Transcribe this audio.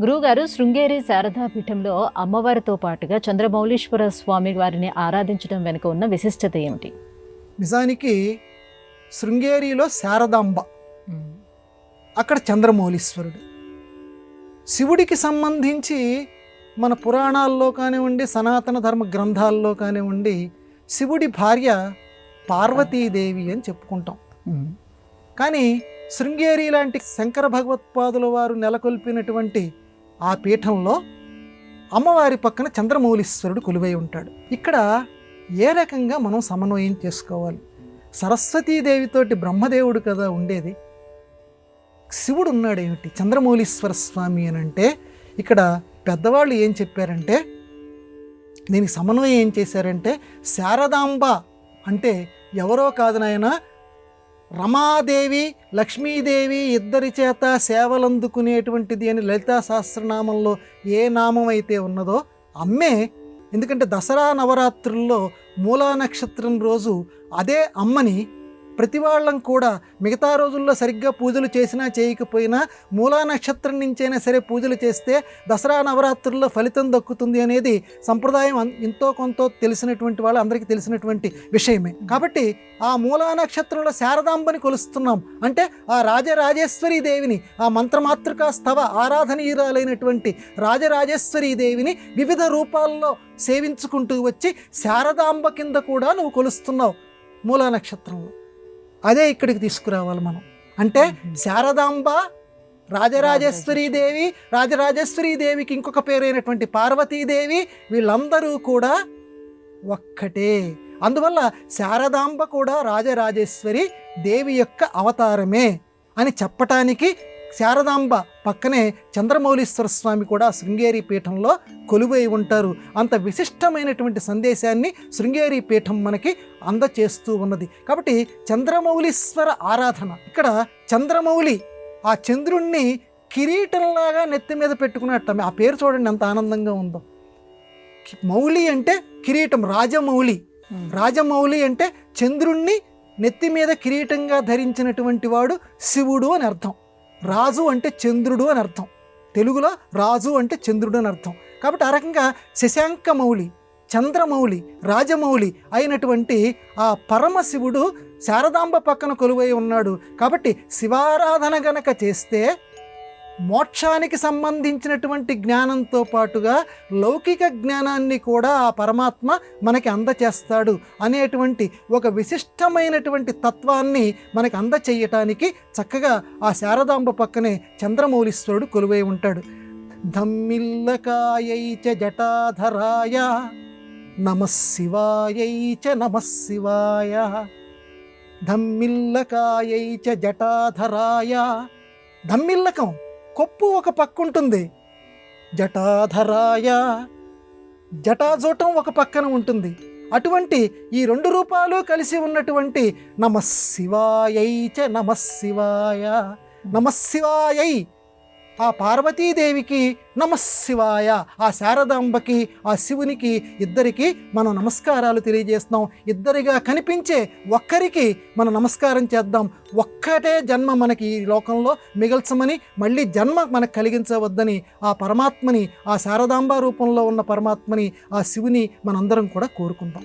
గురువుగారు, శృంగేరి శారదాపీఠంలో అమ్మవారితో పాటుగా చంద్రమౌళీశ్వర స్వామి వారిని ఆరాధించడం వెనుక ఉన్న విశిష్టత ఏమిటి? నిజానికి శృంగేరిలో శారదాంబ, అక్కడ చంద్రమౌళీశ్వరుడు. శివుడికి సంబంధించి మన పురాణాల్లో కానివ్వండి, సనాతన ధర్మ గ్రంథాల్లో కానివ్వండి, శివుడి భార్య పార్వతీదేవి అని చెప్పుకుంటాం. కానీ శృంగేరి లాంటి శంకర భగవత్పాదుల వారు నెలకొల్పినటువంటి ఆ పీఠంలో అమ్మవారి పక్కన చంద్రమౌళీశ్వరుడు కొలువై ఉంటాడు. ఇక్కడ ఏ రకంగా మనం సమన్వయం చేసుకోవాలి? సరస్వతీదేవితోటి బ్రహ్మదేవుడు కదా ఉండేది, శివుడు ఉన్నాడేమిటి చంద్రమౌళీశ్వర స్వామి అని అంటే, ఇక్కడ పెద్దవాళ్ళు ఏం చెప్పారంటే, దీనికి సమన్వయం ఏం చేశారంటే, శారదాంబ అంటే ఎవరో కాదు నాయన, రమాదేవి లక్ష్మీదేవి ఇద్దరి చేత సేవలందుకునేటువంటిది అని లలితా సహస్రనామంలో ఏ నామం అయితే ఉన్నదో అమ్మే. ఎందుకంటే దసరా నవరాత్రుల్లో మూలా నక్షత్రం రోజు అదే అమ్మని ప్రతి వాళ్ళం కూడా మిగతా రోజుల్లో సరిగ్గా పూజలు చేసినా చేయకపోయినా మూలా నక్షత్రం నుంచైనా సరే పూజలు చేస్తే దసరా నవరాత్రుల్లో ఫలితం దక్కుతుంది అనేది సంప్రదాయం ఎంతో కొంత తెలిసినటువంటి వాళ్ళు అందరికీ తెలిసినటువంటి విషయమే. కాబట్టి ఆ మూలా నక్షత్రంలో శారదాంబని కొలుస్తున్నాం అంటే ఆ రాజరాజేశ్వరీ దేవిని, ఆ మంత్రమాతృకా స్తవ ఆరాధనీయురాలైనటువంటి రాజరాజేశ్వరీ దేవిని వివిధ రూపాల్లో సేవించుకుంటూ వచ్చి శారదాంబ కింద కూడా నువ్వు కొలుస్తున్నావు మూలా నక్షత్రంలో. అదే ఇక్కడికి తీసుకురావాలి మనం. అంటే శారదాంబ, రాజరాజేశ్వరీదేవి, రాజరాజేశ్వరీదేవికి ఇంకొక పేరైనటువంటి పార్వతీదేవి, వీళ్ళందరూ కూడా ఒక్కటే. అందువల్ల శారదాంబ కూడా రాజరాజేశ్వరి దేవి యొక్క అవతారమే అని చెప్పటానికి శారదాంబ పక్కనే చంద్రమౌళీశ్వర స్వామి కూడా శృంగేరి పీఠంలో కొలువై ఉంటారు. అంత విశిష్టమైనటువంటి సందేశాన్ని శృంగేరి పీఠం మనకి అందచేస్తూ ఉన్నది. కాబట్టి చంద్రమౌళీశ్వర ఆరాధన, ఇక్కడ చంద్రమౌళి ఆ చంద్రుణ్ణి కిరీటంలాగా నెత్తి మీద పెట్టుకున్నట్టు, ఆ పేరు చూడండి ఎంత ఆనందంగా ఉందో. మౌళి అంటే కిరీటం, రాజమౌళి. రాజమౌళి అంటే చంద్రుణ్ణి నెత్తి మీద కిరీటంగా ధరించినటువంటి వాడు శివుడు అని అర్థం. రాజు అంటే చంద్రుడు అని అర్థం, తెలుగులో రాజు అంటే చంద్రుడు అని అర్థం. కాబట్టి ఆ రకంగా శశాంకమౌళి, చంద్రమౌళి, రాజమౌళి అయినటువంటి ఆ పరమశివుడు శారదాంబ పక్కన కొలువై ఉన్నాడు. కాబట్టి శివారాధన గనక చేస్తే మోక్షానికి సంబంధించినటువంటి జ్ఞానంతో పాటుగా లౌకిక జ్ఞానాన్ని కూడా ఆ పరమాత్మ మనకి అందచేస్తాడు అనేటువంటి ఒక విశిష్టమైనటువంటి తత్వాన్ని మనకి అందచేయటానికి చక్కగా ఆ శారదాంబ పక్కనే చంద్రమౌళీశ్వరుడు కొలువై ఉంటాడు. ధమ్మిల్లకాయై చ జటాధరాయ నమః శివాయై చ నమః శివాయ. ధమ్మిల్లకాయై చ జటాధరాయ. ధమ్మిల్లకం కొప్పు ఒక పక్క ఉంటుంది, జటాధరాయ జటాజూటం ఒక పక్కన ఉంటుంది. అటువంటి ఈ రెండు రూపాలు కలిసి ఉన్నటువంటి నమః శివాయై చ నమః శివాయ. నమః శివాయై ఆ పార్వతీదేవికి, నమః శివాయ ఆ శారదాంబకి, ఆ శివునికి, ఇద్దరికి మనం నమస్కారాలు తెలియజేస్తున్నాం. ఇద్దరిగా కనిపించే ఒక్కరికి మనం నమస్కారం చేద్దాం. ఒక్కటే జన్మ మనకి ఈ లోకంలో మిగల్చమని, మళ్ళీ జన్మ మనకు కలిగించవద్దని ఆ పరమాత్మని, ఆ శారదాంబ రూపంలో ఉన్న పరమాత్మని, ఆ శివుని మనందరం కూడా కోరుకుందాం.